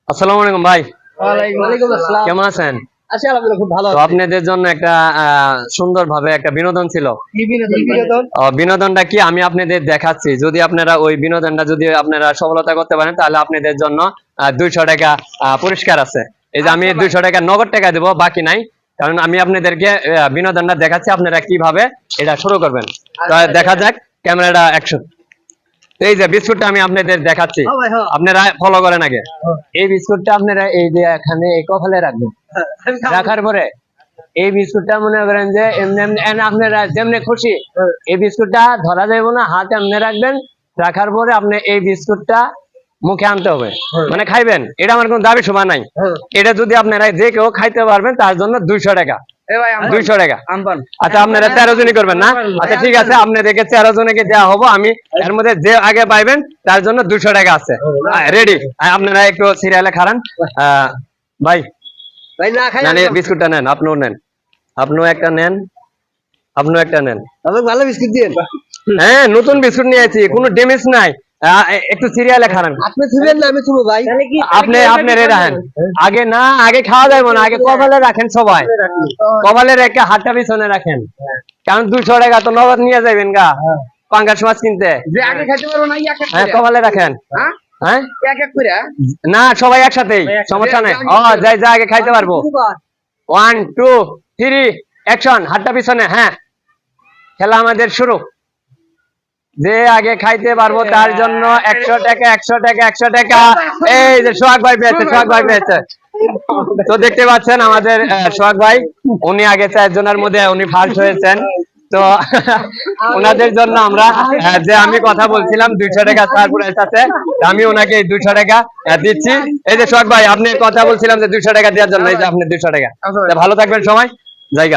আসসালামু আলাইকুম ভাই। ওয়ালাইকুম আসসালাম। কেমন আছেন? আছি আলহামদুলিল্লাহ, খুব ভালো তো আছি। আপনাদের জন্য একটা সুন্দরভাবে একটা বিনোদন ছিল। কি বিনোদন? বিনোদনটা কি আমি আপনাদের দেখাচ্ছি। যদি আপনারা ওই বিনোদনটা যদি আপনারা সফলতা করতে পারেন তাহলে আপনাদের জন্য 200 টাকা পুরস্কার আছে। এই যে আমি আচ্ছা ভাই। 200 টাকা নগদ টাকা দেবো, বাকি নাই। কারণ আমি আপনাদেরকে বিনোদনটা দেখাচ্ছি, আপনারা কিভাবে এটা শুরু করবেন। তো আচ্ছা, দেখা যাক, ক্যামেরাটা অ্যাকশন। এই যে বিস্কুটটা আমি আপনাদের দেখাচ্ছি, হ্যাঁ ভাই, হ্যাঁ। আপনারা ফলো করেন আগে। এই বিস্কুটটা আপনারা এই যে এখানে এই কপালে রাখবেন। রাখার পরে এই বিস্কুটটা মনে করেন যে এমনি এমনি আপনারা যেমনি খুশি এই বিস্কুটটা ধরা যাবে না, হাতে এমনি রাখবেন। রাখার পরে আপনি এই বিস্কুটটা মুখে আনতে হবে, মানে খাইবেন। এটা আমার কোনো দাবি শোভা নাই। এটা যদি আপনারা যে কেউ খাইতে পারবেন তার জন্য 200 টাকা। 200 টাকা। আচ্ছা, আপনারা 13 জনই করবেন না? আচ্ছা ঠিক আছে, আপনাদেরকে 13 জনকে দেওয়া হবো। আমি এর মধ্যে যে আগে পাইবেন তার জন্য 200 টাকা আছে। রেডি? আপনারা একটু সিরিয়ালে খারান। ভাই ভাই না খাই মানে বিস্কুটটা নেন, আপনিও নেন, আপনিও একটা নেন, আপনিও একটা নেন। আমাকে ভালো বিস্কুট দিয়েন। হ্যাঁ, নতুন বিস্কুট নিয়েছি, কোনো ড্যামেজ নাই। একটু সিরিয়ালে খারান। আপনি থুবেন না, আমি থুবো ভাই। আপনি রে রাখেন। আগে না, আগে খাওয়া যাবে না, আগে কপালে রাখেন সবাই। কপালে রেখে হাতটা পিছনে রাখেন, কারণ 200 টাকা তো নগদ নিয়ে যাবেন গা পাঙ্গাস মাছ কিনতে। যে আগে খাইতে পারবো না, এক এক হ্যাঁ, করে। কপালে রাখেন। হ্যাঁ? হ্যাঁ এক এক করে। না, সবাই একসাথেই, সমস্যা নেই। যাই যা আগে খাইতে পারবো। 1 2 3 অ্যাকশন। হাতটা পিছনে। হ্যাঁ, খেলা আমাদের শুরু। যে আগে খাইতে পারবো তার জন্য 100 টাকা, 100 টাকা, 100 টাকা। এই যে সোহাগ ভাই পেয়েছে, সোহাগ ভাই পেয়েছে। তো দেখতে পাচ্ছেন আমাদের সোহাগ ভাই, উনি আগে 4 জনের মধ্যে উনি ফার্স্ট হয়েছেন। তো ওনাদের জন্য আমরা যে আমি কথা বলছিলাম 200 টাকা সারপ্রাইজ আছে, আমি ওনাকে 200 টাকা দিচ্ছি। এই যে সোহাগ ভাই, আপনি কথা বলছিলাম যে 200 টাকা দেওয়ার জন্য, এই যে আপনি 200 টাকা। ভালো থাকবেন সবাই। জায়গা।